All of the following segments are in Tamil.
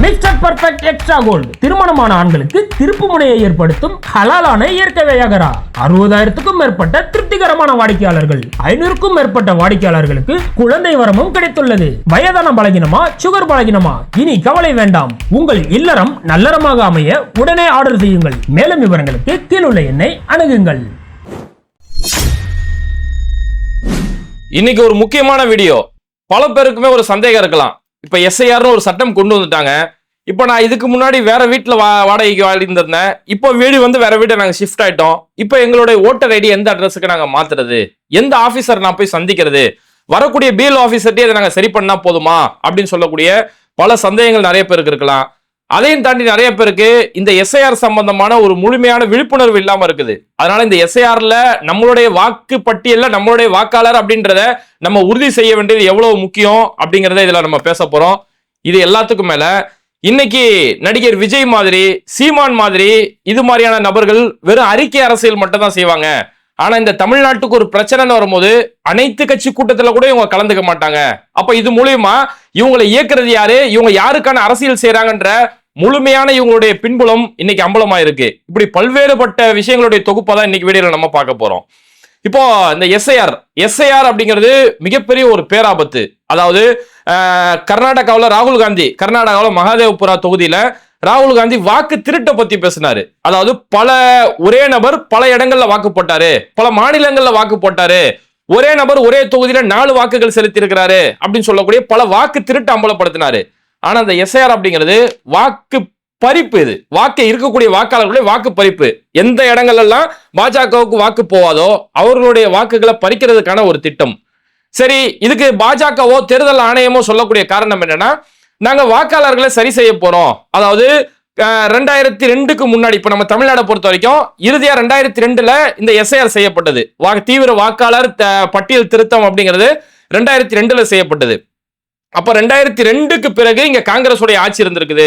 மிஸ்டர் பர்ஃபெக்ட் எக்ஸ்ட்ரா கோல்டு திருமணமான ஆண்களுக்கு திருப்பு முனையை ஏற்படுத்தும் ஹலாலான இயற்கை வியாகரா. 60,000க்கும் மேற்பட்ட திருப்திகரமான வாடிக்கையாளர்கள், 500க்கும் மேற்பட்ட வாடிக்கையாளர்களுக்கு குழந்தை வரமும் கிடைத்துள்ளது. வயதான பலகினமா, சுகர் பலகினமா, இனி கவலை வேண்டாம். உங்கள் இல்லறம் நல்லறமாக அமைய உடனே ஆர்டர் செய்யுங்கள். மேலும் விவரங்களுக்கு கீழுள்ள எண்ணை அணுகுங்கள். இன்னைக்கு ஒரு முக்கியமான வீடியோ. பல பேருக்குமே ஒரு சந்தேகம் இருக்கலாம். இப்ப எஸ்ஐஆர்னு ஒரு சட்டம் கொண்டு வந்துட்டாங்க. இப்ப நான் இதுக்கு முன்னாடி வேற வீட்டுல வாடகைக்கு வாழ்ந்திருந்தேன். இப்போ வீடு வேற வீட்டை நாங்க ஷிஃப்ட் ஆயிட்டோம். இப்போ எங்களுடைய ஓட்டர் ஐடி எந்த அட்ரஸுக்கு நாங்க மாத்துறது, எந்த ஆபீசர் நான் போய் சந்திக்கிறது, வரக்கூடிய பிஎல் ஆபீசர்ட்டே அதை நாங்க சரி பண்ணா போதுமா அப்படின்னு சொல்லக்கூடிய பல சந்தேகங்கள் நிறைய பேருக்கு இருக்கலாம். அதையும் தாண்டி நிறைய பேருக்கு இந்த எஸ்ஐஆர் சம்பந்தமான ஒரு முழுமையான விழிப்புணர்வு இல்லாம இருக்குது. அதனால இந்த எஸ்ஐஆர்ல நம்மளுடைய வாக்கு பட்டியல்ல நம்மளுடைய வாக்காளர் அப்படின்றத நம்ம உறுதி செய்ய வேண்டியது எவ்வளவு முக்கியம் அப்படிங்கறத இதுல நம்ம பேச போறோம். இது எல்லாத்துக்கும் மேல இன்னைக்கு நடிகர் விஜய் மாதிரி, சீமான் மாதிரி இது மாதிரியான நபர்கள் வெறும் அறிக்கை அரசியல் மட்டும் தான் செய்வாங்க. ஆனா இந்த தமிழ்நாட்டுக்கு ஒரு பிரச்சனைன்னு வரும்போது அனைத்து கட்சி கூட்டத்துல கூட இவங்க கலந்துக்க மாட்டாங்க. அப்ப இது மூலியமா இவங்களை இயக்குறது யாரு, இவங்க யாருக்கான அரசியல் செய்யறாங்கன்ற முழுமையான இவங்களுடைய பின்புலம் இன்னைக்கு அம்பலமா இருக்கு. இப்படி பல்வேறுபட்ட விஷயங்களுடைய தொகுப்பா தான் இன்னைக்கு வீடியோல நம்ம பார்க்க போறோம். இப்போ இந்த எஸ்ஐஆர் அப்படிங்கிறது மிகப்பெரிய ஒரு பேராபத்து. அதாவது கர்நாடகாவில் ராகுல் காந்தி, கர்நாடகாவில் மகாதேவபுரா தொகுதியில ராகுல் காந்தி வாக்கு திருட்டை பத்தி பேசினாரு. அதாவது ஒரே நபர் பல இடங்கள்ல வாக்கு போட்டாரு, பல மாநிலங்கள்ல வாக்கு போட்டாரு, ஒரே நபர் ஒரே தொகுதியில 4 வாக்குகள் செலுத்தி இருக்கிறாரு அப்படின்னு சொல்லக்கூடிய பல வாக்கு திருட்டு அம்பலப்படுத்தினாரு. ஆனா அந்த எஸ்ஐஆர் அப்படிங்கிறது வாக்கு பறிப்பு. இது வாக்கு இருக்கக்கூடிய வாக்காளர்களுடைய வாக்கு பறிப்பு. எந்த இடங்கள்ல எல்லாம் பாஜகவுக்கு வாக்கு போவாதோ அவர்களுடைய வாக்குகளை பறிக்கிறதுக்கான ஒரு திட்டம். சரி, இதுக்கு பாஜகவோ தேர்தல் ஆணையமோ சொல்லக்கூடிய காரணம் என்னன்னா, நாங்க வாக்காளர்களை சரி செய்ய போறோம். அதாவது 2002க்கு முன்னாடி, இப்ப நம்ம தமிழ்நாடை பொறுத்த வரைக்கும் இறுதியா 2002ல இந்த எஸ்ஐஆர் செய்யப்பட்டது. தீவிர வாக்காளர் பட்டியல் திருத்தம் அப்படிங்கிறது 2002ல செய்யப்பட்டது. அப்ப 2002க்கு பிறகு இங்க காங்கிரஸ் உடைய ஆட்சி இருந்திருக்குது.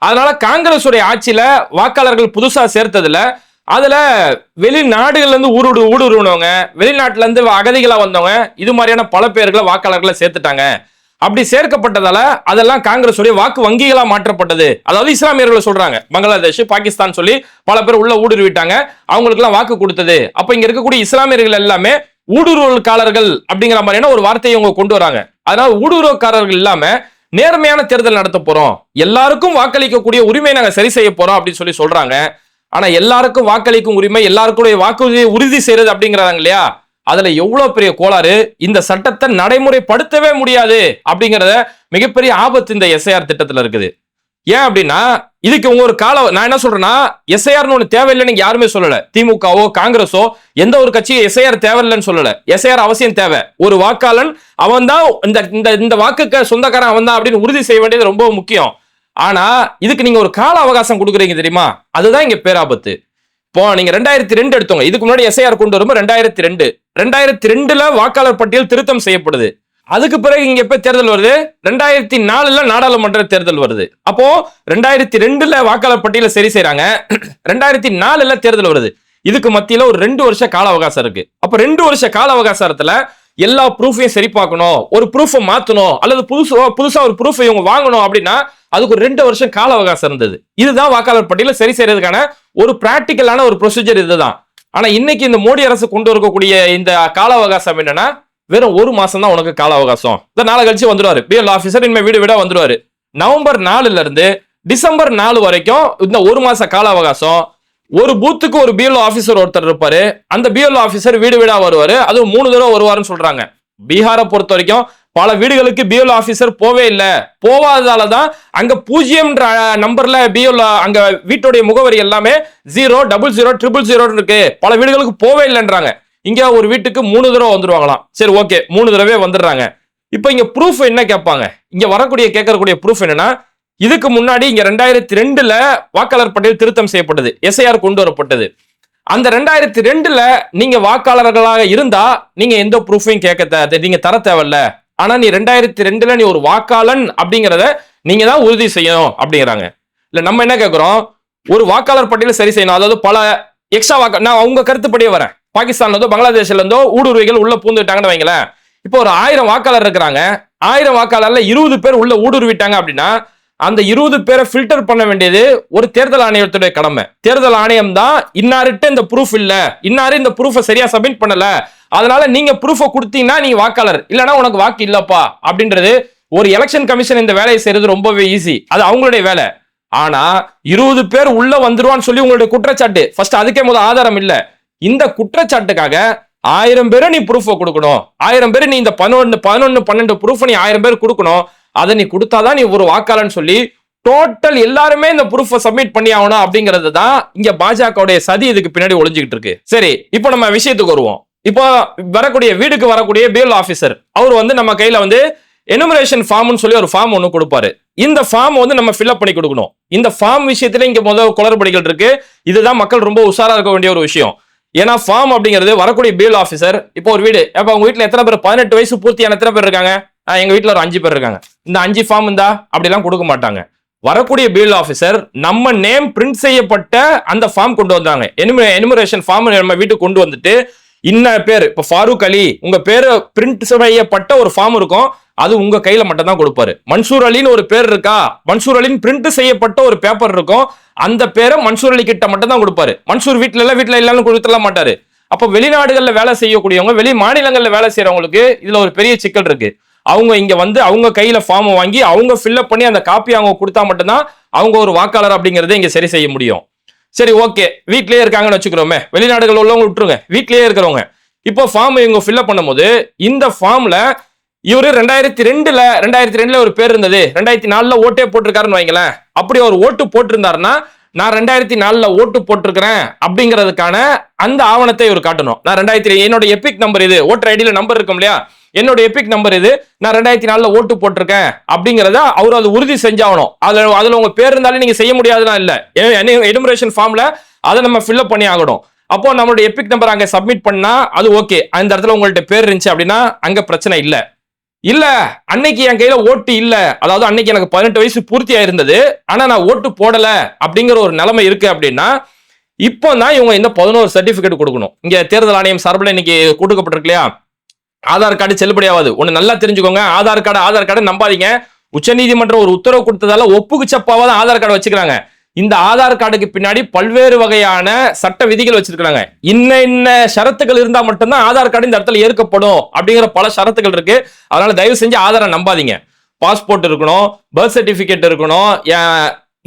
அதனால காங்கிரஸ் உடைய ஆட்சியில வாக்காளர்கள் புதுசா சேர்த்ததுல அதுல வெளிநாடுகள்ல இருந்து ஊடுருவனவங்க, வெளிநாட்டுல இருந்து அகதிகளா வந்தவங்க, இது மாதிரியான பல பேர்களை வாக்காளர்களை சேர்த்துட்டாங்க. அப்படி சேர்க்கப்பட்டதால அதெல்லாம் காங்கிரஸ் உடைய வாக்கு வங்கிகளா மாற்றப்பட்டது. அதாவது இஸ்லாமியர்களை சொல்றாங்க, பங்களாதேஷ், பாகிஸ்தான் சொல்லி பல பேர் உள்ள ஊடுருவிட்டாங்க, அவங்களுக்கு எல்லாம் வாக்கு கொடுத்தது. அப்ப இங்க இருக்கக்கூடிய இஸ்லாமியர்கள் எல்லாமே ஊடுருவல்காரர்கள் அப்படிங்கிற மாதிரியான ஒரு வார்த்தையை இவங்க கொண்டு வராங்க. அதனால ஊடுருவக்காரர்கள் இல்லாம நேர்மையான தேர்தல் நடத்த போறோம், எல்லாருக்கும் வாக்களிக்கக்கூடிய உரிமை நாங்க சரி செய்ய போறோம் அப்படின்னு சொல்லி சொல்றாங்க. ஆனா எல்லாருக்கும் வாக்களிக்கும் உரிமை, எல்லாருக்குடைய வாக்குறுதியை உறுதி செய்யறது அப்படிங்கிறாங்க இல்லையா, அதுல எவ்வளவு பெரிய கோளாறு. இந்த சட்டத்தை நடைமுறைப்படுத்தவே முடியாது அப்படிங்கறத மிகப்பெரிய ஆபத்து இந்த எஸ்ஐஆர் திட்டத்துல இருக்குது. ஏன் அப்படின்னா, இதுக்கு உங்க ஒரு நான் என்ன சொல்றேன்னா, எஸ்ஐஆர்னு ஒண்ணு தேவையில்லைன்னு யாருமே சொல்லல. திமுகவோ காங்கிரஸோ எந்த ஒரு கட்சியும் எஸ்ஐஆர் தேவையில்லைன்னு சொல்லல. எஸ்ஐஆர் அவசியம் தேவை. ஒரு வாக்காளன் அவன் தான் இந்த வாக்குக்கு சொந்தக்காரன் அவன் தான் அப்படின்னு உறுதி செய்ய வேண்டியது ரொம்ப முக்கியம். ஆனா இதுக்கு நீங்க ஒரு கால அவகாசம் கொடுக்குறீங்க தெரியுமா, அதுதான் இங்க பேராபத்து. இப்போ நீங்க 2002 எடுத்தோங்க, இதுக்கு முன்னாடி எஸ்ஐஆர் கொண்டு வரும்போது 2002ல வாக்காளர் பட்டியல் திருத்தம் செய்யப்படுது. அதுக்கு பிறகு இங்க எப்ப தேர்தல் வருது, 2004ல நாடாளுமன்ற தேர்தல் வருது. அப்போ 2002ல வாக்காளர் பட்டியல சரி செய்யறாங்க, 2004ல தேர்தல் வருது. இதுக்கு மத்தியில ஒரு 2 வருஷ கால அவகாசம் இருக்கு. அப்ப 2 வருஷ கால அவகாசத்துல எல்லா ப்ரூஃபையும் சரி பார்க்கணும், ஒரு ப்ரூஃபை மாத்தணும், அல்லது புதுசா ஒரு ப்ரூஃபை இவங்க வாங்கணும் அப்படின்னா அதுக்கு ஒரு 2 வருஷம் கால அவகாசம் இருந்தது. இதுதான் வாக்காளர் பட்டியல சரி செய்யறதுக்கான ஒரு பிராக்டிக்கலான ஒரு ப்ரொசீஜர் இதுதான். ஆனா இன்னைக்கு இந்த மோடி அரசு கொண்டு வரக்கூடிய இந்த கால அவகாசம் என்னன்னா, வெறும் 1 மாசம் தான் உனக்கு கால அவகாசம். இந்த நாளை கழிச்சு வந்துருவாரு பிஎல் ஆபீசர், இனிமே வீடு வந்துருவாரு. நவம்பர் 4ல இருந்து டிசம்பர் 4 வரைக்கும் இந்த 1 மாச கால அவகாசம். ஒரு பூத்துக்கு ஒரு பிஎல் ஆபீசர் ஒருத்தர் இருப்பாரு. அந்த பிஎல் ஆபீசர் வீடு வருவாரு. அதுவும் 3 தடவை வருவாருன்னு சொல்றாங்க. பீகாரை பொறுத்த வரைக்கும் பல வீடுகளுக்கு பிஎல் ஆபீசர் போவே இல்லை. போவாததாலதான் அங்க 0 நம்பர்ல பிஎல், அங்க வீட்டுடைய முகவரி எல்லாமே 000 000 இருக்கு. பல வீடுகளுக்கு போவே இல்லைன்றாங்க. இங்க ஒரு வீட்டுக்கு 3 தடவை வந்துருவாங்களாம். சரி, ஓகே, 3 தடவை வந்துடுறாங்க. இப்ப இங்க ப்ரூஃப் என்ன கேட்பாங்க, இங்க கேட்கக்கூடிய ப்ரூஃப் என்னன்னா, இதுக்கு முன்னாடி இங்க 2002ல வாக்காளர் பட்டியல் திருத்தம் செய்யப்பட்டது, எஸ்ஐஆர் கொண்டு வரப்பட்டது. அந்த 2002ல நீங்க வாக்காளர்களாக இருந்தா நீங்க எந்த ப்ரூஃபையும் நீங்க தர தேவையில்ல. ஆனா நீ 2002ல நீ ஒரு வாக்காளன் அப்படிங்கிறத நீங்க தான் உறுதி செய்யணும் அப்படிங்கிறாங்க. இல்ல நம்ம என்ன கேட்கிறோம், ஒரு வாக்காளர் பட்டியல சரி செய்யணும், அதாவது பல எக்ஸ்ட்ரா நான் உங்க கருத்துப்படியே வரேன். பாகிஸ்தான்ல இருந்தோ பங்களாதேஷ்ல இருந்தோ ஊடுருவிகள் உள்ள பூந்துட்டாங்கன்னு வைங்களேன். இப்போ ஒரு 1000 வாக்காளர் இருக்கிறாங்க, 1000 வாக்காளர்ல 20 பேர் உள்ள ஊடுருவிட்டாங்க அப்படின்னா அந்த 20 பேரை ஃபில்டர் பண்ண வேண்டியது ஒரு தேர்தல் ஆணையத்துடைய கடமை. தேர்தல் ஆணையம் தான் இன்னார்ட்ட இந்த ப்ரூஃப் இல்ல, இன்னாரு இந்த ப்ரூஃபை சரியா சப்மிட் பண்ணல, அதனால நீங்க ப்ரூஃபை கொடுத்தீங்கன்னா நீங்க வாக்காளர், இல்லனா உனக்கு வாக்கு இல்லப்பா அப்படின்றது. ஒரு எலெக்ஷன் கமிஷன் இந்த வேலையை செய்யறது ரொம்பவே ஈஸி, அது அவங்களுடைய வேலை. ஆனா 20 பேர் உள்ள வந்துருவான்னு சொல்லி உங்களுடைய குற்றச்சாட்டு, ஃபர்ஸ்ட் அதுக்கே முதல் ஆதாரம் இல்ல. இந்த குற்றச்சாட்டுக்காக 1000 பேரை நீ ப்ரூஃப் கொடுக்கணும், 1000 பேர் நீ இந்த 11 12 ப்ரூஃப் நீ 1000 பேர் கொடுக்கணும், அதை நீ கொடுத்தாதான் நீ ஒரு வாக்காளர்னு சொல்லி டோட்டல் எல்லாருமே இந்த ப்ரூஃப் சப்மிட் பண்ணி ஆகணும் அப்படிங்கிறது தான் இங்க பாஜகவுடைய சதி இதுக்கு பின்னாடி ஒளிஞ்சுக்கிட்டு இருக்கு. சரி, இப்போ நம்ம விஷயத்துக்கு வருவோம். இப்போ வரக்கூடிய வீடுக்கு வரக்கூடிய பிஎல் ஆபீசர் அவர் வந்து நம்ம கையில வந்து எனுமரேஷன் ஃபார்ம்னு சொல்லி ஒரு ஃபார்ம் ஒன்று கொடுப்பாரு. இந்த ஃபார்ம் வந்து நம்ம ஃபில்அப் பண்ணி கொடுக்கணும். இந்த ஃபார்ம் விஷயத்துல இங்க முதல் குளறுபடிகள் இருக்கு. இதுதான் மக்கள் ரொம்ப உஷாரா இருக்க வேண்டிய ஒரு விஷயம். ஏன்னா ஃபார்ம் அப்படிங்கிறது வரக்கூடிய பிஎல் ஆபீசர், இப்போ ஒரு வீடு, அப்ப உங்க வீட்டுல எத்தனை பேர் 18 வயசு பூர்த்தியான எத்தனை பேர் இருக்காங்க? எங்க வீட்டுல ஒரு 5 பேர் இருக்காங்க. இந்த 5 ஃபார்ம் இருந்தா அப்படிலாம் கொடுக்க மாட்டாங்க. வரக்கூடிய பிஎல் ஆபீசர் நம்ம நேம் பிரிண்ட் செய்யப்பட்ட அந்த ஃபார்ம் கொண்டு வந்தாங்க. எனுமரேஷன் ஃபார்ம் நம்ம வீட்டுக்கு கொண்டு வந்துட்டு இன்ன பேர், இப்ப ஃபாரூக் அலி உங்க பேரு பிரிண்ட் செய்யப்பட்ட ஒரு ஃபார்ம் இருக்கும், அது உங்க கையில மட்டும் தான் கொடுப்பாரு. மன்சூர் அலின்னு ஒரு பேர் இருக்கா, மன்சூர் அலின்னு பிரிண்ட் செய்யப்பட்ட ஒரு பேப்பர் இருக்கும், அந்த பேரை மன்சூர் அலி கிட்ட மட்டும் தான் கொடுப்பாரு. மன்சூர் வீட்டுல இல்லன்னு கொடுத்துட மாட்டாரு. அப்ப வெளிநாடுகள்ல வேலை செய்யக்கூடியவங்க, வெளி மாநிலங்கள்ல வேலை செய்யறவங்களுக்கு இதுல ஒரு பெரிய சிக்கல் இருக்கு. அவங்க இங்க வந்து அவங்க கையில ஃபார்ம் வாங்கி அவங்க ஃபில்அப் பண்ணி அந்த காப்பி அவங்க கொடுத்தா மட்டும்தான் அவங்க ஒரு வாக்காளர் அப்படிங்கறத இங்க சரி செய்ய முடியும். சரி, ஓகே, வீட்லயே இருக்காங்கன்னு வச்சுக்கிறோமே, வெளிநாடுகள் உள்ளவங்க விட்டுருங்க, வீட்லயே இருக்கிறவங்க இப்போ ஃபார்ம் இவங்க ஃபில்அப் பண்ணும்போது இந்த ஃபார்ம்ல இவரு 2002ல ஒரு பேர் இருந்தது, 2004ல ஓட்டே போட்டிருக்காருன்னு வைங்களேன். அப்படி ஒரு ஓட்டு போட்டிருந்தாருன்னா நான் 2004ல ஓட்டு போட்டிருக்கிறேன் அப்படிங்கிறதுக்கான அந்த ஆவணத்தை இவர் காட்டணும். நான் 2003 என்னோட எபிக் நம்பர் இது, ஓட்டர் ஐடியில நம்பர் இருக்கும் இல்லையா, என்னோட எபிக் நம்பர் இது, நான் 2004ல ஓட்டு போட்டிருக்கேன் அப்படிங்கறத அவர் அது உறுதி செஞ்சாகணும். அதுல உங்க பேர் இருந்தாலும் நீங்க செய்ய முடியாதுன்னா இல்ல, எனுமரேஷன் ஃபார்ம்ல அதை நம்ம ஃபில்அப் பண்ணி ஆகணும். அப்போ நம்மளோட எபிக் நம்பர் அங்க சப்மிட் பண்ணா அது ஓகே, அந்த இடத்துல உங்கள்ட்ட பேர் இருந்துச்சு அப்படின்னா அங்க பிரச்சனை இல்ல. இல்ல அன்னைக்கு என் கையில ஓட்டு இல்ல, அதாவது அன்னைக்கு எனக்கு 18 வயசு பூர்த்தி ஆயிருந்தது, ஆனா நான் ஓட்டு போடல அப்படிங்கிற ஒரு நிலைமை இருக்கு அப்படின்னா இப்போ தான் இவங்க இந்த 11 சர்டிபிகேட் கொடுக்கணும். இங்க தேர்தல் ஆணையம் சார்பில் இன்னைக்கு கொடுக்கப்பட்டிருக்கு இல்லையா, ஆதார் கார்டு செல்லுபடியாவது. ஒண்ணு நல்லா தெரிஞ்சுக்கோங்க, ஆதார் கார்டு நம்பாதீங்க. உச்சநீதிமன்றம் ஒரு உத்தரவு கொடுத்ததால ஒப்புக்கு சப்பாவது ஆதார் கார்டு வச்சுக்கிறாங்க. இந்த ஆதார் கார்டுக்கு பின்னாடி பல்வேறு வகையான சட்ட விதிகள் வச்சிருக்காங்க. இன்ன ஷரத்துகள் இருந்தா மட்டும்தான் ஆதார் கார்டு இந்த இடத்துல ஏற்கப்படும் அப்படிங்கிற பல ஷரத்துகள் இருக்கு. அதனால தயவு செஞ்சு ஆதாரம் நம்பாதீங்க. பாஸ்போர்ட் இருக்கணும், பர்த் சர்டிபிகேட் இருக்கணும்,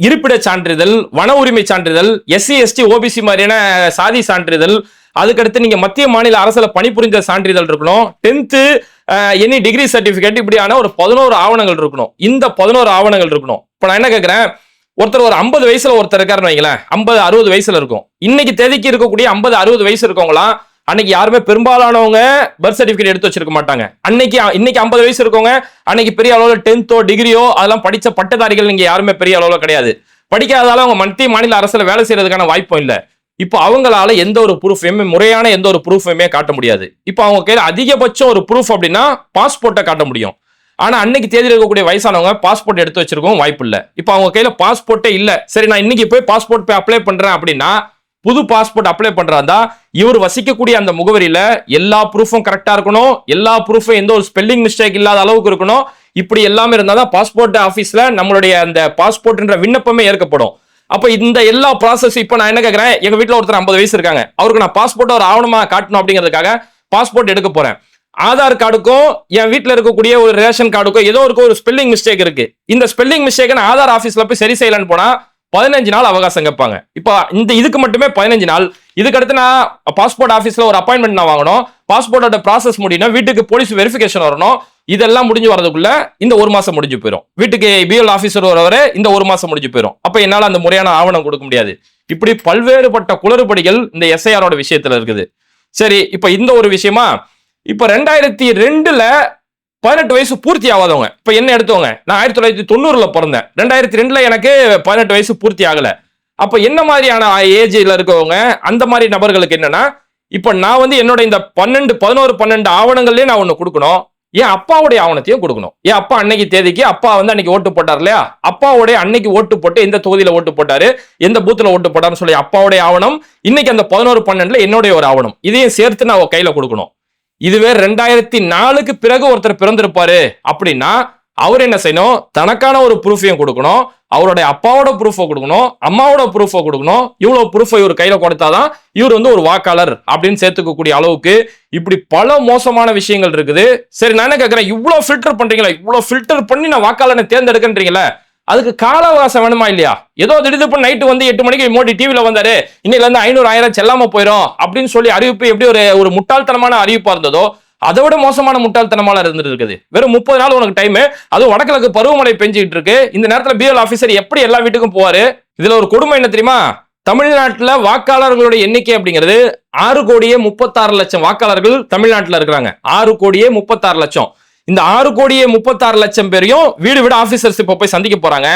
இருப்பிட சான்றிதழ், வன உரிமை சான்றிதழ், SC ST OBC மாதிரியான சாதி சான்றிதழ், அதுக்கடுத்து நீங்க மத்திய மாநில அரசுல பணிபுரிந்த சான்றிதழ் இருக்கணும், 10th எனி டிகிரி சர்டிபிகேட், இப்படியான ஒரு 11 ஆவணங்கள் இருக்கணும். இந்த 11 ஆவணங்கள் இருக்கணும். இப்ப நான் என்ன கேட்கிறேன், ஒருத்தர் ஒரு 50 வயசுல ஒருத்தர் இருக்காருன்னு வைங்களேன், 50-60 வயசுல இருக்கும். இன்னைக்கு தேதிக்கு இருக்கக்கூடிய 50-60 வயசு இருக்கவங்களாம் அன்னைக்கு யாருமே பெரும்பாலானவங்க பர்த் சர்டிபிகேட் எடுத்து வச்சிருக்க மாட்டாங்க. இன்னைக்கு 50 வயசு இருக்கவங்க அன்னைக்கு பெரிய அளவுல 10th டிகிரியோ அதெல்லாம் படிச்ச பட்டதாரிகள் நீங்க யாருமே பெரிய அளவுல கிடையாது. படிக்காததால அவங்க மத்திய மாநில அரசுல வேலை செய்யறதுக்கான வாய்ப்பும் இல்ல. இப்போ அவங்களால எந்த ஒரு ப்ரூஃபையுமே, முறையான எந்த ஒரு ப்ரூஃபையுமே காட்ட முடியாது. இப்போ அவங்க கையில அதிகபட்சம் ஒரு ப்ரூஃப் அப்படின்னா பாஸ்போர்ட்டை காட்ட முடியும். ஆனா அன்னைக்கு தேதியில் இருக்கக்கூடிய வயசானவங்க பாஸ்போர்ட் எடுத்து வச்சிருக்கவும் வாய்ப்பு இல்ல. இப்போ அவங்க கையில பாஸ்போர்ட்டே இல்ல. சரி, நான் இன்னைக்கு போய் பாஸ்போர்ட் போய் அப்ளை பண்றேன் அப்படின்னா, புது பாஸ்போர்ட் அப்ளை பண்றாருந்தா இவர் வசிக்கக்கூடிய அந்த முகவரியில எல்லா ப்ரூஃபும் கரெக்டா இருக்கணும், எல்லா ப்ரூஃபும் எந்த ஒரு ஸ்பெல்லிங் மிஸ்டேக் இல்லாத அளவுக்கு இருக்கணும். இப்படி எல்லாமே இருந்தாதான் பாஸ்போர்ட் ஆபீஸ்ல நம்மளுடைய அந்த பாஸ்போர்ட்ன்ற விண்ணப்பமே ஏற்கப்படும். அப்ப இந்த எல்லா ப்ராசஸ் இப்ப நான் என்ன கேட்கிறேன், எங்க வீட்டுல ஒருத்தர் 50 வயசு இருக்காங்க, அவருக்கு நான் பாஸ்போர்ட் ஒரு ஆவணமா காட்டணும் அப்படிங்கிறதுக்காக பாஸ்போர்ட் எடுக்க போறேன். ஆதார் கார்டுக்கும் என் வீட்டுல இருக்கக்கூடிய ஒரு ரேஷன் கார்டுக்கும் ஏதோ ஒரு ஸ்பெல்லிங் மிஸ்டேக் இருக்கு. இந்த ஸ்பெல்லிங் மிஸ்டேக் ஆதார் ஆபீஸ்ல போய் சரி செய்யலான்னு போனா 15 நாள் அவகாசம் கேட்பாங்க. இப்போ இதுக்கு மட்டுமே 15 நாள். இதுக்கு அடுத்து நான் பாஸ்போர்ட் ஆபீஸ்ல ஒரு அப்பாயின்மெண்ட் நான் வாங்கணும், பாஸ்போர்ட்டோட ப்ராசஸ் முடியணும், வீட்டுக்கு போலீஸ் வெரிஃபிகேஷன் வரணும். இதெல்லாம் முடிஞ்சு வரதுக்குள்ள இந்த 1 மாசம் முடிஞ்சு போயிடும். வீட்டுக்கு பிஎல் ஆபீசர் வரவரை இந்த 1 மாசம் முடிஞ்சு போயிடும். அப்ப என்னால அந்த முறையான ஆவணம் கொடுக்க முடியாது. இப்படி பல்வேறுபட்ட குளறுபடிகள் இந்த SIR விஷயத்துல இருக்குது. சரி, இப்ப இந்த ஒரு விஷயமா, இப்ப 2002ல 18 வயசு பூர்த்தி ஆகாதவங்க, இப்ப என்ன எடுத்தவங்க, நான் 1990ல பிறந்தேன், 2002ல எனக்கு 18 வயசு பூர்த்தி ஆகல. அப்ப என்ன மாதிரியான ஏஜ்ல இருக்கவங்க, அந்த மாதிரி நபர்களுக்கு என்னன்னா, இப்ப நான் என்னோட இந்த 12 ஆவணங்கள்லயே நான் ஒண்ணு கொடுக்கணும், என் அப்பாவுடைய ஆவணத்தையும் கொடுக்கணும். என் அப்பா அன்னைக்கு தேதிக்கு அப்பா அன்னைக்கு ஓட்டு போட்டார் இல்லையா, அப்பாவுடைய அன்னைக்கு ஓட்டு போட்டு எந்த தொகுதியில ஓட்டு போட்டாரு, எந்த பூத்துல ஓட்டு போட்டாருன்னு சொல்லி அப்பாவுடைய ஆவணம், இன்னைக்கு அந்த 11-12ல என்னுடைய ஒரு ஆவணம், இதையும் சேர்த்து நான் கையில கொடுக்கணும். இதுவே 2004க்கு பிறகு ஒருத்தர் பிறந்திருப்பாரு அப்படின்னா அவர் என்ன செய்யணும், தனக்கான ஒரு ப்ரூஃபையும் கொடுக்கணும், அவருடைய அப்பாவோட ப்ரூஃபை கொடுக்கணும், அம்மாவோட ப்ரூஃபை கொடுக்கணும். இவ்வளவு ப்ரூஃபை இவர் கையில கொடுத்தாதான் இவர் வந்து ஒரு வாக்காளர் அப்படின்னு சேர்த்துக்கக்கூடிய அளவுக்கு இப்படி பல மோசமான விஷயங்கள் இருக்குது. சரி, நான் என்ன கேட்கிறேன், இவ்வளவு ஃபில்டர் பண்றீங்களா, இவ்வளவு ஃபில்டர் பண்ணி நான் வாக்காளரை தேர்ந்தெடுக்கின்றீங்களா, அதுக்கு கால அவகாசம் வேணுமா இல்லையா? ஏதோ திடீர்னு நைட்டு வந்து 8 மணிக்கு மோடி டிவில வந்தாரு, இன்னைல இருந்து 500,000 செல்லாம போயிடும் அப்படின்னு சொல்லி அறிவிப்பு எப்படி ஒரு முட்டாள்தனமான அறிவிப்பா இருந்ததோ, அதை விட மோசமான முட்டாள்தனமால இருந்துட்டு இருக்குது. வெறும் 30 நாள் உனக்கு டைம், அதுவும் வடகிழக்கு பருவமழை பெஞ்சிட்டு இருக்கு. இந்த நேரத்துல பிஎல் ஆபீசர் எப்படி எல்லா வீட்டுக்கும் போவாரு? இதுல ஒரு கொடுமை என்ன தெரியுமா? தமிழ்நாட்டுல வாக்காளர்களுடைய எண்ணிக்கை அப்படிங்கிறது 6,36,00,000 வாக்காளர்கள் தமிழ்நாட்டுல இருக்கிறாங்க. 6,36,00,000. இந்த 6,36,00,000 பேரையும் வீடு வீடு ஆபீசர்ஸ் இப்ப போய் சந்திக்க போறாங்க.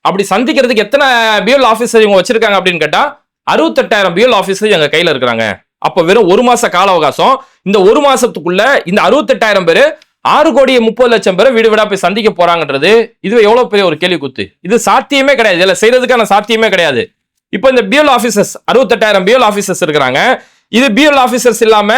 அப்படி சந்திக்கிறதுக்கு எத்தனை பிஎல் ஆபீசர் இவங்க வச்சிருக்காங்க அப்படின்னு கேட்டா 68,000 பிஎல் ஆபீசர் எங்க கையில இருக்கிறாங்க. அப்ப வெறும் 1 மாச கால அவகாசம். இந்த 1 மாசத்துக்குள்ள இந்த 68,000 பேரு 6,30,00,000 பேரை வீடு வீடா போய் சந்திக்க போறாங்கன்றது இதுவே எவ்வளவு பெரிய ஒரு கேள்வி குத்து. இது சாத்தியமே கிடையாது, இதுல செய்யறதுக்கான சாத்தியமே கிடையாது. இப்போ இந்த பிஎல் ஆபீசர்ஸ் 68,000 பிஎல் ஆபீசர்ஸ் இருக்கிறாங்க. இது பிஎல் ஆபீசர்ஸ் இல்லாம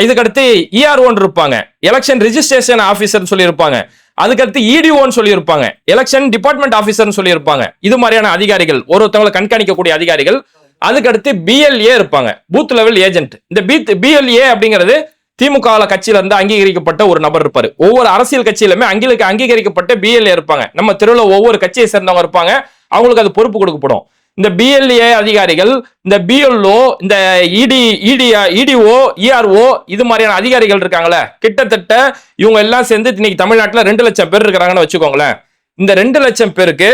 இதுக்கு அடுத்து ERO இருப்பாங்க, எலெக்ஷன் ரெஜிஸ்ட்ரேஷன் ஆபீசர் சொல்லி இருப்பாங்க. அதுக்கடுத்து EDO சொல்லி இருப்பாங்க, எலெக்ஷன் டிபார்ட்மெண்ட் ஆபீசர் சொல்லி இருப்பாங்க. இது மாதிரியான அதிகாரிகள், ஒருத்தவங்களை கண்காணிக்கக்கூடிய அதிகாரிகள். அதுக்கடுத்து BLA இருப்பாங்க, பூத் லெவல் ஏஜென்ட். இந்த BLA அப்படிங்கிறது திமுக கட்சியில இருந்து அங்கீகரிக்கப்பட்ட ஒரு நபர் இருப்பாரு. ஒவ்வொரு அரசியல் கட்சியிலுமே அங்கீகரிக்கப்பட்ட BLA இருப்பாங்க. நம்ம தெருவில் ஒவ்வொரு கட்சியை சேர்ந்தவங்க இருப்பாங்க, அவங்களுக்கு அது பொறுப்பு கொடுக்கப்படும். இந்த BLA அதிகாரிகள், இந்த BLO, இந்த EDO, ERO இது மாதிரியான அதிகாரிகள் இருக்காங்களே, கிட்டத்தட்ட இவங்க எல்லாம் சேர்ந்து இன்னைக்கு தமிழ்நாட்டில் 2 லட்சம் பேர் இருக்கிறாங்கன்னு வச்சுக்கோங்களேன். இந்த 2 லட்சம் பேருக்கு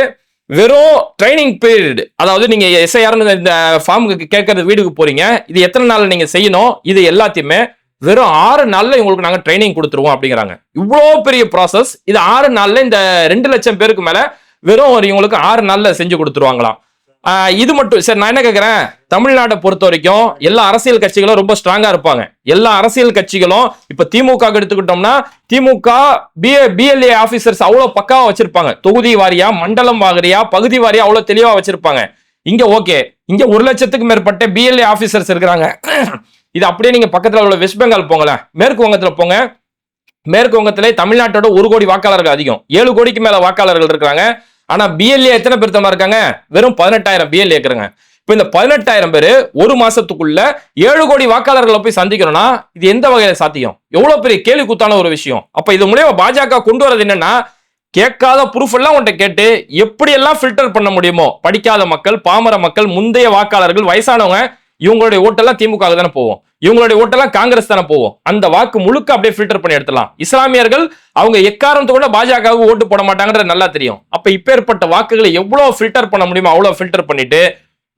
வெறும் ட்ரைனிங் பீரியட், அதாவது நீங்க SIR இந்த ஃபார்முக்கு கேட்கறது வீடுக்கு போறீங்க, இது எத்தனை நாள் நீங்க செய்யணும், இது எல்லாத்தையுமே வெறும் 6 நாள்ல உங்களுக்கு நாங்க ட்ரைனிங் கொடுத்துருவோம் அப்படிங்கிறாங்க. இவ்வளோ பெரிய ப்ராசஸ். இது 6 நாள்ல இந்த 2 லட்சம் பேருக்கு மேல வெறும் இவங்களுக்கு 6 நாள்ல செஞ்சு கொடுத்துருவாங்களாம். இது மட்டும் சரி, நான் என்ன கேட்கிறேன், தமிழ்நாட்டை பொறுத்த வரைக்கும் எல்லா அரசியல் கட்சிகளும் ரொம்ப ஸ்ட்ராங்கா இருப்பாங்க. எல்லா அரசியல் கட்சிகளும் இப்ப திமுக எடுத்துக்கிட்டோம்னா, திமுக BLA ஆபீசர்ஸ் அவ்வளவு பக்காவா வச்சிருப்பாங்க. தொகுதி வாரியா, மண்டலம் வாரியா, பகுதி வாரியா அவ்வளவு தெளிவா வச்சிருப்பாங்க. இங்க ஓகே, இங்க 1 லட்சத்துக்கு மேற்பட்ட BLA ஆபீசர்ஸ் இருக்கிறாங்க. இது அப்படியே நீங்க பக்கத்துல உள்ள வெஸ்ட் பெங்கால் போங்களேன், மேற்கு வங்கத்துல போங்க. மேற்கு வங்கத்திலே தமிழ்நாட்டோட 1 கோடி வாக்காளர்கள் அதிகம், 7 கோடிக்கு மேல வாக்காளர்கள் இருக்காங்க. ஆனா BLA எத்தனை பேர் தம்மா இருக்காங்க? வெறும் 18,000 BLA இருக்கிறாங்க. இப்ப இந்த 18,000 பேரு 1 மாசத்துக்குள்ள 7 கோடி வாக்காளர்களை போய் சந்திக்கணும்னா இது எந்த வகையில சாத்தியம்? எவ்வளவு பெரிய கேள்வி கூத்தான ஒரு விஷயம். அப்ப இது மூலமா பாஜக கொண்டு வரது என்னன்னா, கேட்காத ப்ரூஃப் எல்லாம் உன்ட்ட கேட்டு எப்படி எல்லாம் ஃபில்டர் பண்ண முடியுமோ, படிக்காத மக்கள், பாமர மக்கள், முந்தைய வாக்காளர்கள், வயசானவங்க, இவங்களுடைய ஓட்டெல்லாம் திமுக தானே போவோம், இவங்களுடைய ஓட்டெல்லாம் காங்கிரஸ் தானே போவோம். அந்த வாக்கு முழுக்க அப்படியே ஃபில்டர் பண்ணி எடுத்துலாம். இஸ்லாமியர்கள் அவங்க எக்காரணத்து கூட பாஜகவுக்கு ஓட்டு போட மாட்டாங்கன்றது நல்லா தெரியும். அப்ப இப்பேற்பட்ட வாக்குகளை எவ்வளவு ஃபில்டர் பண்ண முடியுமோ அவ்வளவு ஃபில்டர் பண்ணிட்டு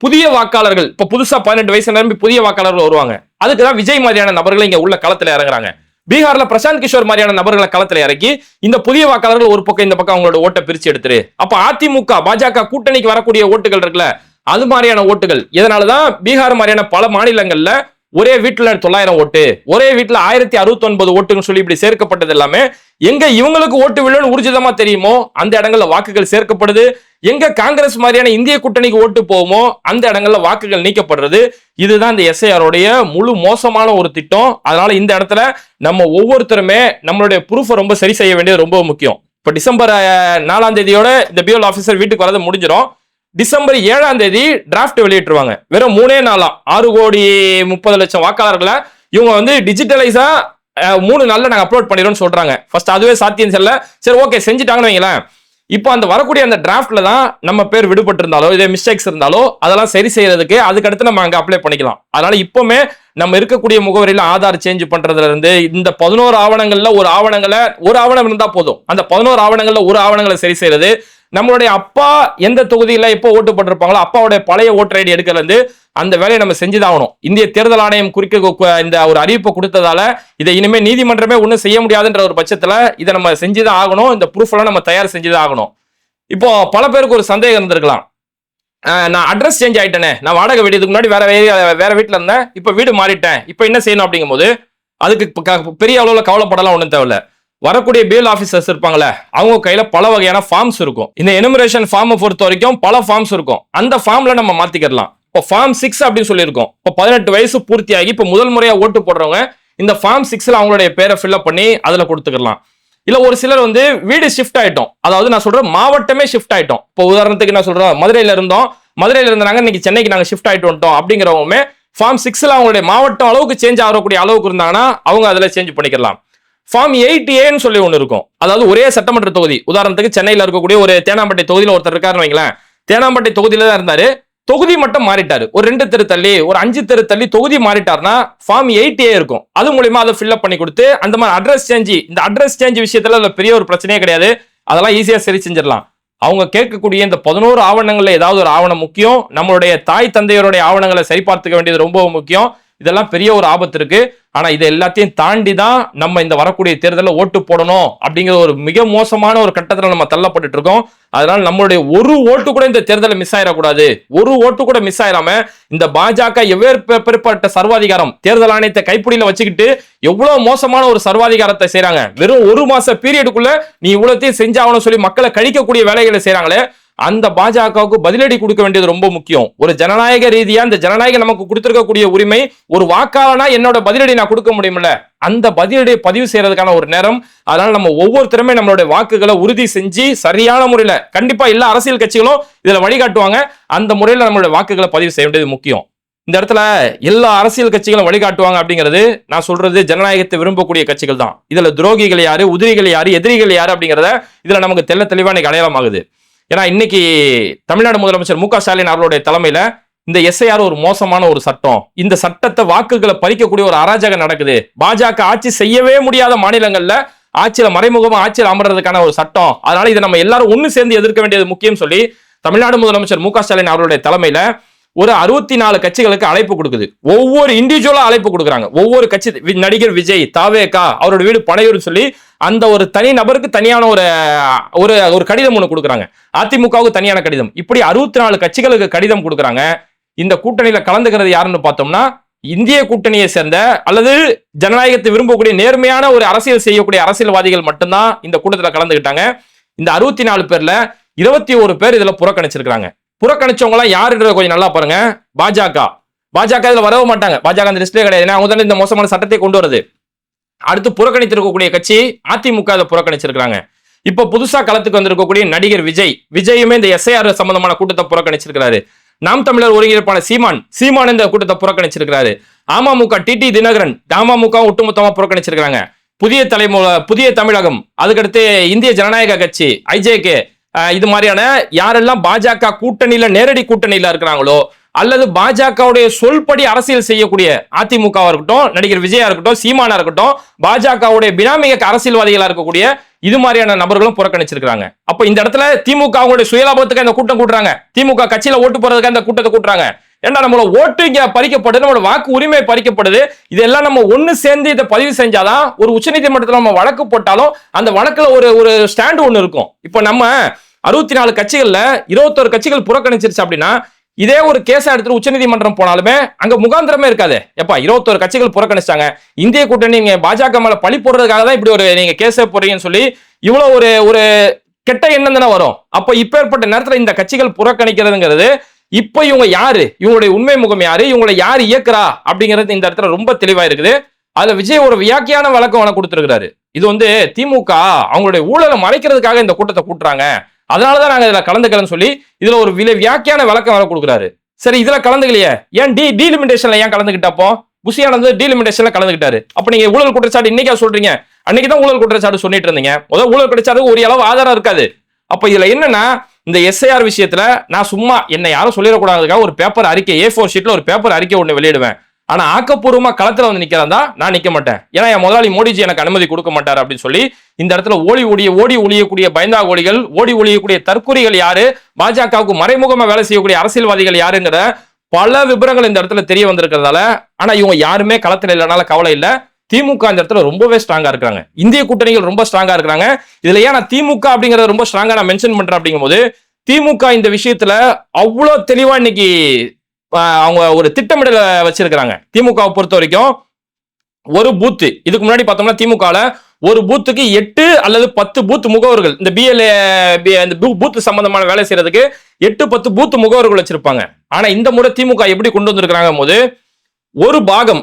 புதிய வாக்காளர்கள், இப்ப புதுசா 18 வயசு நிரம்பி புதிய வாக்காளர்கள் வருவாங்க. அதுக்குதான் விஜய் மாதிரியான நபர்களை இங்க உள்ள களத்துல இறங்குறாங்க. பீகார்ல பிரசாந்த் கிஷோர் மாதிரியான நபர்களை களத்துல இறக்கி இந்த புதிய வாக்காளர்கள் ஒரு பக்கம் இந்த பக்கம் அவங்களோட ஓட்டை பிரிச்சு எடுத்துரு. அப்ப அதிமுக பாஜக கூட்டணிக்கு வரக்கூடிய ஓட்டுகள் இருக்குல்ல, அது மாதிரியான ஓட்டுகள். இதனாலதான் பீகார் மாதிரியான பல மாநிலங்கள்ல ஒரே வீட்டுல 900 ஓட்டு, ஒரே வீட்டுல 1069 ஓட்டுன்னு சொல்லி இப்படி சேர்க்கப்பட்டது எல்லாமே எங்க இவங்களுக்கு ஓட்டு விழுன்னு ஊர்ஜிதமா தெரியுமோ அந்த இடங்கள்ல வாக்குகள் சேர்க்கப்படுது. எங்க காங்கிரஸ் மாதிரியான இந்திய கூட்டணிக்கு ஓட்டு போகுமோ அந்த இடங்கள்ல வாக்குகள் நீக்கப்படுறது. இதுதான் இந்த SIR முழு மோசமான ஒரு திட்டம். அதனால இந்த இடத்துல நம்ம ஒவ்வொருத்தருமே நம்மளுடைய ப்ரூஃபை ரொம்ப சரி செய்ய வேண்டியது ரொம்ப முக்கியம். இப்ப டிசம்பர் 4ஆம் தேதியோட இந்த BLO ஆபீசர் வீட்டுக்கு வரது முடிஞ்சிடும். டிசம்பர் 7ஆம் தேதி டிராஃப்ட் வெளியிட்டுருவாங்க. வெறும் 3 நாளா 6,30,00,000 வாக்காளர்களை இவங்க வந்து டிஜிட்டலைஸா 3 நாள்ல நாங்க அப்லோட் பண்ணிடுறோம்னு சொல்றாங்க. ஃபர்ஸ்ட் அதுவே சாத்தியம் செல்ல, சரி ஓகே செஞ்சுட்டாங்கன்னு வைங்களேன். இப்போ அந்த வரக்கூடிய அந்த டிராஃப்ட்ல தான் நம்ம பேர் விடுபட்டு இருந்தாலோ இதே மிஸ்டேக்ஸ் இருந்தாலோ அதெல்லாம் சரி செய்யறதுக்கு அதுக்கடுத்து நம்ம அங்க அப்ளை பண்ணிக்கலாம். அதனால இப்பவுமே நம்ம இருக்கக்கூடிய முகவரியில ஆதார் சேஞ்ச் பண்றதுல இருந்து இந்த 11 ஆவணங்கள்ல ஒரு ஆவணம் இருந்தா போதும். அந்த 11 ஆவணங்கள்ல ஒரு ஆவணங்களை சரி செய்யறது. நம்மளுடைய அப்பா எந்த தொகுதியில எப்போ ஓட்டு போட்டிருப்பாங்களோ அப்பாவுடைய பழைய ஓட்டர் ஐடி எடுக்கிறது இருந்து அந்த வேலையை நம்ம செஞ்சுதான். இந்திய தேர்தல் ஆணையம் குறிக்க இந்த ஒரு அறிவிப்பை கொடுத்ததால இதை இனிமே நீதிமன்றமே ஒன்றும் செய்ய முடியாதுன்ற ஒரு பட்சத்துல இதை நம்ம செஞ்சுதான் ஆகணும். இந்த ப்ரூஃப் எல்லாம் நம்ம தயார் செஞ்சுதான் ஆகணும். இப்போ பல பேருக்கு ஒரு சந்தேகம் இருந்திருக்கலாம், நான் அட்ரஸ் சேஞ்ச் ஆயிட்டேனே, நான் வாடகை வீட்டுக்கு முன்னாடி வேற வீட்டுல இருந்தேன், இப்ப வீடு மாறிட்டேன், இப்ப என்ன செய்யணும் அப்படிங்கும் போது அதுக்கு பெரிய அளவுல கவலைப்படலாம் ஒன்றும் தேவையில்ல. வரக்கூடிய BLO ஆபீசர்ஸ் இருப்பாங்களே அவங்க கையில பல வகையான ஃபார்ம்ஸ் இருக்கும். இந்த எனுமரேஷன் ஃபார்மை பொறுத்த வரைக்கும் பல ஃபார்ம்ஸ் இருக்கும். அந்த ஃபார்ம்ல நம்ம மாத்திக்கலாம். இப்போ ஃபார்ம் 6 அப்படின்னு சொல்லியிருக்கோம். இப்போ 18 வயசு பூர்த்தியாகி இப்போ முதல் முறையா ஓட்டு போடுறவங்க இந்த ஃபார்ம் 6ல அவங்களுடைய பேரை ஃபில்அப் பண்ணி அதுல கொடுத்துக்கலாம். இல்ல ஒரு சிலர் வந்து வீடு ஷிஃப்ட் ஆயிட்டோம், அதாவது நான் சொல்றேன் மாவட்டமே ஷிஃப்ட் ஆயிட்டோம். இப்போ உதாரணத்துக்கு நான் சொல்றேன் மதுரையில இருந்தோம், மதுரையில இருந்தாங்க இன்னைக்கு சென்னைக்கு நாங்க ஷிஃப்ட் ஆயிட்டு வந்துட்டோம் அப்படிங்கிறவங்க ஃபார்ம் 6ல அவங்களுடைய மாவட்டம் அளவுக்கு சேஞ்ச் ஆகக்கூடிய அளவுக்கு இருந்தாங்கன்னா அவங்க அதுல சேஞ்ச் பண்ணிக்கலாம். ஃபார்ம் 8A சொல்லி ஒன்று இருக்கும், அதாவது ஒரே சட்டமன்ற தொகுதி. உதாரணத்துக்கு சென்னையில இருக்கக்கூடிய ஒரு தேனாம்பேட்டை தொகுதியில ஒருத்தர் இருக்காருன்னு வைங்களேன், தேனாம்பேட்டை தொகுதியில தான் இருந்தாரு, தொகுதி மட்டும் மாறிட்டாரு, ஒரு 2 தெரு தள்ளி ஒரு 5 தெரு தள்ளி தொகுதி மாறிட்டாருன்னா ஃபார்ம் 8A இருக்கும். அது மூலமா அதை ஃபில்அப் பண்ணி கொடுத்து அந்த மாதிரி அட்ரஸ் சேஞ்ச், இந்த அட்ரஸ் சேஞ்ச் விஷயத்துல பெரிய ஒரு பிரச்சனையே கிடையாது, அதெல்லாம் ஈஸியா சரி செஞ்சிடலாம். அவங்க கேட்கக்கூடிய இந்த 11 ஆவணங்கள்ல ஏதாவது ஒரு ஆவணம் முக்கியம், நம்மளுடைய தாய் தந்தையருடைய ஆவணங்களை சரிபார்த்துக்க வேண்டியது ரொம்ப முக்கியம். இதெல்லாம் பெரிய ஒரு ஆபத்து இருக்கு. ஆனா இதை எல்லாத்தையும் தாண்டி தான் நம்ம இந்த வரக்கூடிய தேர்தலில் ஓட்டு போடணும் அப்படிங்கிற ஒரு மிக மோசமான ஒரு கட்டத்தில் நம்ம தள்ளப்பட்டு இருக்கோம். அதனால நம்மளுடைய ஒரு ஓட்டு கூட இந்த தேர்தலில் மிஸ் ஆயிடக்கூடாது. ஒரு ஓட்டு கூட மிஸ் ஆயிராம இந்த பாஜக எவ்வேற்பட்ட சர்வாதிகாரம் தேர்தல் ஆணையத்தை கைப்பிடியில வச்சுக்கிட்டு எவ்வளவு மோசமான ஒரு சர்வாதிகாரத்தை செய்யறாங்க. வெறும் 1 மாச பீரியடுக்குள்ள நீ இவ்வளத்தையும் செஞ்சாகணும் சொல்லி மக்களை கழிக்கக்கூடிய வேலைகளை செய்யறாங்களே, அந்த பாஜகவுக்கு பதிலடி கொடுக்க வேண்டியது ரொம்ப முக்கியம். ஒரு ஜனநாயக ரீதியா இந்த ஜனநாயகம் நமக்கு கொடுத்திருக்கக்கூடிய உரிமை, ஒரு வாக்காளனா என்னோட பதிலடி நான் கொடுக்க முடியும்ல, அந்த பதிலடியை பதிவு செய்யறதுக்கான ஒரு நேரம். அதனால நம்ம ஒவ்வொருத்தருமே நம்மளுடைய வாக்குகளை உறுதி செஞ்சு சரியான முறையில, கண்டிப்பா எல்லா அரசியல் கட்சிகளும் இதுல வழிகாட்டுவாங்க, அந்த முறையில நம்மளுடைய வாக்குகளை பதிவு செய்ய வேண்டியது முக்கியம். இந்த இடத்துல எல்லா அரசியல் கட்சிகளும் வழிகாட்டுவாங்க அப்படிங்கிறது நான் சொல்றது ஜனநாயகத்தை விரும்பக்கூடிய கட்சிகள் தான். இதுல துரோகிகள் யாரு, உதிரிகள் யாரு, எதிரிகள் யாரு அப்படிங்கிறத இதுல நமக்கு தெளிவா இன்னைக்கு அடையாளம் ஆகுது. ஏன்னா இன்னைக்கு தமிழ்நாடு முதலமைச்சர் மு க ஸ்டாலின் அவர்களுடைய தலைமையில இந்த எஸ்ஐஆர் ஒரு மோசமான ஒரு சட்டம், இந்த சட்டத்தை வாக்குகளை பறிக்கக்கூடிய ஒரு அராஜகம் நடக்குது. பாஜக ஆட்சி செய்யவே முடியாத மாநிலங்கள்ல ஆட்சியில மறைமுகமா ஆட்சியில் அமர்றதுக்கான ஒரு சட்டம். அதனால இதை நம்ம எல்லாரும் ஒண்ணு சேர்ந்து எதிர்க்க வேண்டியது முக்கியம் சொல்லி தமிழ்நாடு முதலமைச்சர் மு க ஸ்டாலின் அவர்களுடைய தலைமையில ஒரு 64 கட்சிகளுக்கு அழைப்பு கொடுக்குது. ஒவ்வொரு இண்டிவிஜுவலா அழைப்பு கொடுக்குறாங்க. ஒவ்வொரு கட்சி, நடிகர் விஜய், தாவேகா, அவரோட வீடு பனையூர் சொல்லி அந்த ஒரு தனி நபருக்கு தனியான ஒரு கடிதம் ஒன்று கொடுக்குறாங்க. அதிமுகவுக்கு தனியான கடிதம். இப்படி 64 கட்சிகளுக்கு கடிதம் கொடுக்குறாங்க. இந்த கூட்டணியில கலந்துக்கிறது யாருன்னு பார்த்தோம்னா இந்திய கூட்டணியை சேர்ந்த அல்லது ஜனநாயகத்தை விரும்பக்கூடிய நேர்மையான ஒரு அரசியல் செய்யக்கூடிய அரசியல்வாதிகள் மட்டும்தான் இந்த கூட்டத்தில் கலந்துக்கிட்டாங்க. இந்த 64 பேர்ல 21 பேர் இதுல புறக்கணிச்சிருக்காங்க. புறக்கணிச்சவங்க எல்லாம் யாருன்றத கொஞ்சம் நல்லா பாருங்க. பாஜக இதுல வரவே மாட்டாங்க. பாஜக அந்த லிஸ்ட்லயே கிடையாது. அவங்க தானே இந்த மோசமான சட்டத்தை கொண்டு வருது. அடுத்து புறக்கணித்திருக்கக்கூடிய கட்சி அதிமுக அதை புறக்கணிச்சிருக்காங்க. இப்ப புதுசா களத்துக்கு வந்திருக்கக்கூடிய நடிகர் விஜயுமே இந்த எஸ்ஐஆர் சம்பந்தமான கூட்டத்தை புறக்கணிச்சிருக்காரு. நாம் தமிழர் ஒருங்கிணைப்பான சீமான் இந்த கூட்டத்தை புறக்கணிச்சிருக்காரு. அமமுக டிடி தினகரன் அமமுக ஒட்டுமொத்தமா புறக்கணிச்சிருக்காங்க. புதிய தமிழகம், அதுக்கடுத்து இந்திய ஜனநாயக கட்சி ஐஜேகே, இது மாதிரியான யாரெல்லாம் பாஜக கூட்டணியில நேரடி கூட்டணியில இருக்கிறாங்களோ அல்லது பாஜகவுடைய சொல்படி அரசியல் செய்யக்கூடிய அதிமுகவா இருக்கட்டும், நடிகர் விஜயா இருக்கட்டும், சீமானா இருக்கட்டும், பாஜகவுடைய பினாமிக அரசியல்வாதிகளா இருக்கக்கூடிய இது மாதிரியான நபர்களும் புறக்கணிச்சிருக்காங்க. அப்ப இந்த இடத்துல திமுக அவங்களுடைய சுயலாபத்துக்கு இந்த கூட்டம் கூட்டுறாங்க, திமுக கட்சியில ஓட்டு போறதுக்கு இந்த கூட்டத்தை கூட்டுறாங்க. ஏன்னா நம்மளோட ஓட்டு இங்க பறிக்கப்படுது, நம்மளோட வாக்கு உரிமை பறிக்கப்படுது. இதெல்லாம் நம்ம ஒண்ணு சேர்ந்து இதை பதிவு செஞ்சாதான் ஒரு உச்சநீதிமன்றத்தில் நம்ம வழக்கு போட்டாலும் அந்த வழக்குல ஒரு ஸ்டாண்ட் ஒண்ணு இருக்கும். இப்ப நம்ம 64 கட்சிகள்ல 21 கட்சிகள் புறக்கணிச்சிருச்சு அப்படின்னா இதே ஒரு கேஸா எடுத்துட்டு உச்சநீதிமன்றம் போனாலுமே அங்க முகாந்திரமே இருக்காது. எப்பா 21 கட்சிகள் புறக்கணிச்சாங்க, இந்திய கூட்டணி நீங்க பாஜக மேல பழி போடுறதுக்காக தான் இப்படி ஒரு நீங்க கேஸே போடுறீங்கன்னு சொல்லி இவ்வளவு ஒரு கெட்ட எண்ணம் தானே வரும். அப்ப இப்ப ஏற்பட்ட நேரத்துல இந்த கட்சிகள் புறக்கணிக்கிறதுங்கிறது இப்ப இவங்க யாரு, இவங்களுடைய உண்மை முகம் யாரு, இவங்களை யாரு இயக்குறா அப்படிங்கிறது இந்த இடத்துல ரொம்ப தெளிவா இருக்குது. அதுல விஜய் ஒரு வியாக்கியான வழக்கம் கொடுத்திருக்கிறாரு. இது வந்து திமுக அவங்களுடைய ஊழலை மறைக்கிறதுக்காக இந்த கூட்டத்தை கூட்டுறாங்க, அதனாலதான் நாங்க இதுல கலந்துக்கிறேன்னு சொல்லி இதுல ஒரு வியாக்கியான விளக்கம் வர கொடுக்குறாரு. சரி, இதுல கலந்துக்கலையே, ஏன் டீலிமிட்டேஷன்ல ஏன் கலந்துக்கிட்டப்போ? புஷியானது டீலிமிட்டேஷன்ல கலந்துக்கிட்டாரு. அப்ப நீங்க ஊழல் குற்றச்சாட்டு இன்னைக்கா சொல்றீங்க? அன்னைக்குதான் ஊழல் குற்றச்சாட்டு சொல்லிட்டு இருந்தீங்க. முதல் ஊழல் குற்றச்சாட்டு ஒரு அளவு ஆதாரம் இருக்காது. அப்ப இதுல என்னன்னா இந்த எஸ்ஐஆர் விஷயத்துல நான் சும்மா என்ன யாரும் சொல்லிடக்கூடாதுக்காக ஒரு பேப்பர் அறிக்கை A4 ஷீட்ல ஒரு பேப்பர் அறிக்கை ஒண்ணு வெளியிடுவேன். ஆனா ஆக்கப்பூர்வமா களத்துல வந்து நிக்கிறதா நான் நிக்க மாட்டேன். ஏன்னா என் முதலாளி மோடிஜி எனக்கு அனுமதி கொடுக்க மாட்டாரு அப்படின்னு சொல்லி இந்த இடத்துல ஓடி ஒளியக்கூடிய பயந்தாகோலிகள், ஓடி ஒளியக்கூடிய தற்கொலைகள் யாரு, பாஜகவுக்கு மறைமுகமா வேலை செய்யக்கூடிய அரசியல்வாதிகள் யாருங்கிற பல விபரங்கள் இந்த இடத்துல தெரிய வந்திருக்கிறதால, ஆனா இவங்க யாருமே களத்துல இல்லைனால கவலை இல்லை. திமுக இந்த இடத்துல ரொம்பவே ஸ்ட்ராங்கா இருக்காங்க. இந்திய கூட்டணிகள் ரொம்ப ஸ்ட்ராங்கா இருக்காங்க. இதுல ஏன் நான் திமுக அப்படிங்கறத ரொம்ப ஸ்ட்ராங்கா நான் மென்ஷன் பண்றேன் அப்படிங்கும் போது, திமுக இந்த விஷயத்துல அவ்வளவு தெளிவா இன்னைக்கு அவங்க ஒரு திட்டமிடல வச்சிருக்கிறாங்க. திமுகவை பொறுத்த வரைக்கும் ஒரு பூத்து, இதுக்கு முன்னாடி பார்த்தோம்னா திமுகல ஒரு பூத்துக்கு 8 அல்லது 10 பூத் முகவர்கள், இந்த பூத் சம்பந்தமான வேலை செய்யறதுக்கு 8-10 பூத் முகவர்கள் வச்சிருப்பாங்க. ஆனா இந்த முறை திமுக எப்படி கொண்டு வந்திருக்கிறாங்க போது ஒரு பாகம்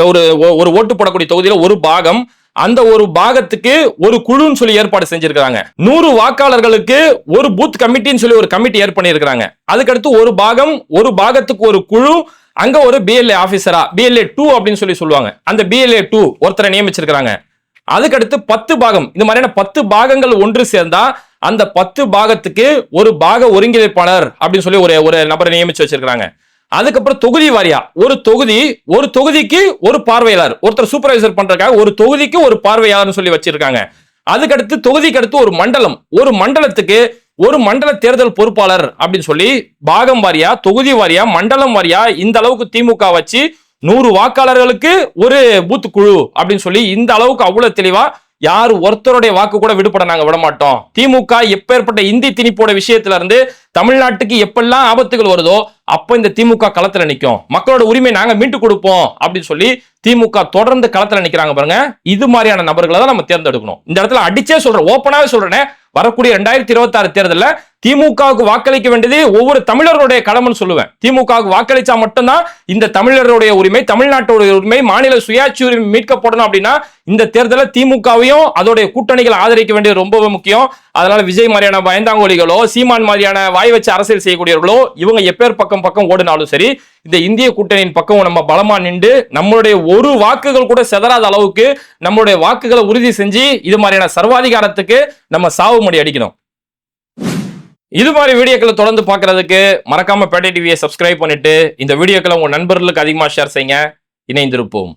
ஒரு ஓட்டு போடக்கூடிய தொகுதியில ஒரு பாகம் அந்த ஒரு பாகத்துக்கு ஒரு குழுன்னு சொல்லி ஏற்பாடு செஞ்சிருக்காங்க. 100 வாக்காளர்களுக்கு ஒரு பூத் கமிட்டின்னு சொல்லி ஒரு கமிட்டி ஏற்படுத்தி இருக்காங்க. அதுக்கடுத்து ஒரு பாகத்துக்கு ஒரு குழு, அங்க ஒரு BLA ஆபீசரா BLA 2 அப்படின்னு சொல்லி சொல்லுவாங்க, அந்த BLA 2 ஒருத்தரை நியமிச்சிருக்காங்க. அதுக்கடுத்து 10 பாகம், இந்த மாதிரியான 10 பாகங்கள் ஒன்று சேர்ந்தா அந்த 10 பாகத்துக்கு ஒரு பாக ஒருங்கிணைப்பாளர் அப்படின்னு சொல்லி ஒரு நபரை நியமிச்சு வச்சிருக்காங்க. அதுக்கப்புறம் தொகுதி வாரியா ஒரு தொகுதிக்கு ஒரு பார்வையாளர், ஒருத்தர் சூப்பர்வைசர் பண்றதுக்காக ஒரு தொகுதிக்கு ஒரு பார்வையாளர்னு சொல்லி வச்சிருக்காங்க. அதுக்கடுத்து தொகுதிக்கு அடுத்து ஒரு மண்டலத்துக்கு ஒரு மண்டல தேர்தல் பொறுப்பாளர் அப்படின்னு சொல்லி பாகம் வாரியா, தொகுதி வாரியா, மண்டலம் வாரியா இந்த அளவுக்கு திமுக வச்சு 100 வாக்காளர்களுக்கு ஒரு பூத் குழு அப்படின்னு சொல்லி இந்த அளவுக்கு அவ்வளவு தெளிவா யார் ஒருத்தருடைய வாக்கு கூட விடுபட நாங்க விட மாட்டோம். திமுக எப்பேற்பட்ட இந்தி திணிப்போட விஷயத்துல இருந்து தமிழ்நாட்டுக்கு எப்பெல்லாம் ஆபத்துகள் வருதோ அப்ப இந்த திமுக களத்துல நிக்கும். மக்களோட உரிமை நாங்க மீட்டு கொடுப்போம் அப்படின்னு சொல்லி திமுக தொடர்ந்து களத்துல நிக்கிறாங்க பாருங்க. இது மாதிரியான நபர்களை தான் நம்ம தேர்ந்தெடுக்கணும். இந்த இடத்துல அடிச்சே சொல்றேன், ஓப்பனாவே சொல்றேன், வரக்கூடிய 2026 தேர்தலில் திமுகவுக்கு வாக்களிக்க வேண்டியது ஒவ்வொரு தமிழர்களுடைய கடமைன்னு சொல்லுவேன். திமுகவுக்கு வாக்களிச்சா மட்டும்தான் இந்த தமிழர்களுடைய உரிமை, தமிழ்நாட்டுடைய உரிமை, மாநில சுயாட்சி உரிமை மீட்கப்படணும். அப்படின்னா இந்த தேர்தலில் திமுகவையும் அதோடைய கூட்டணிகளை ஆதரிக்க வேண்டியது ரொம்பவே முக்கியம். அதனால விஜய் மாதிரியான பயந்தாங்கோலிகளோ, சீமான் மாதிரியான வாய் வச்சு அரசியல் செய்யக்கூடியவர்களோ, இவங்க எப்பேர் பக்கம் ஓடினாலும் சரி, இந்த இந்திய கூட்டணியின் பக்கம் நம்ம பலமா நின்று நம்மளுடைய ஒரு வாக்குகள் கூட செதறாத அளவுக்கு நம்மளுடைய வாக்குகளை உறுதி செஞ்சு இது மாதிரியான சர்வாதிகாரத்துக்கு நம்ம சாவு மடி அடிக்கணும். இது மாதிரி வீடியோக்களை தொடர்ந்து பார்க்கிறதுக்கு மறக்காம பேட்டை டிவியை சப்ஸ்கிரைப் பண்ணிட்டு இந்த வீடியோக்களை உங்க நண்பர்களுக்கு அதிகமா ஷேர் செய்யுங்க. இணைந்திருப்போம்.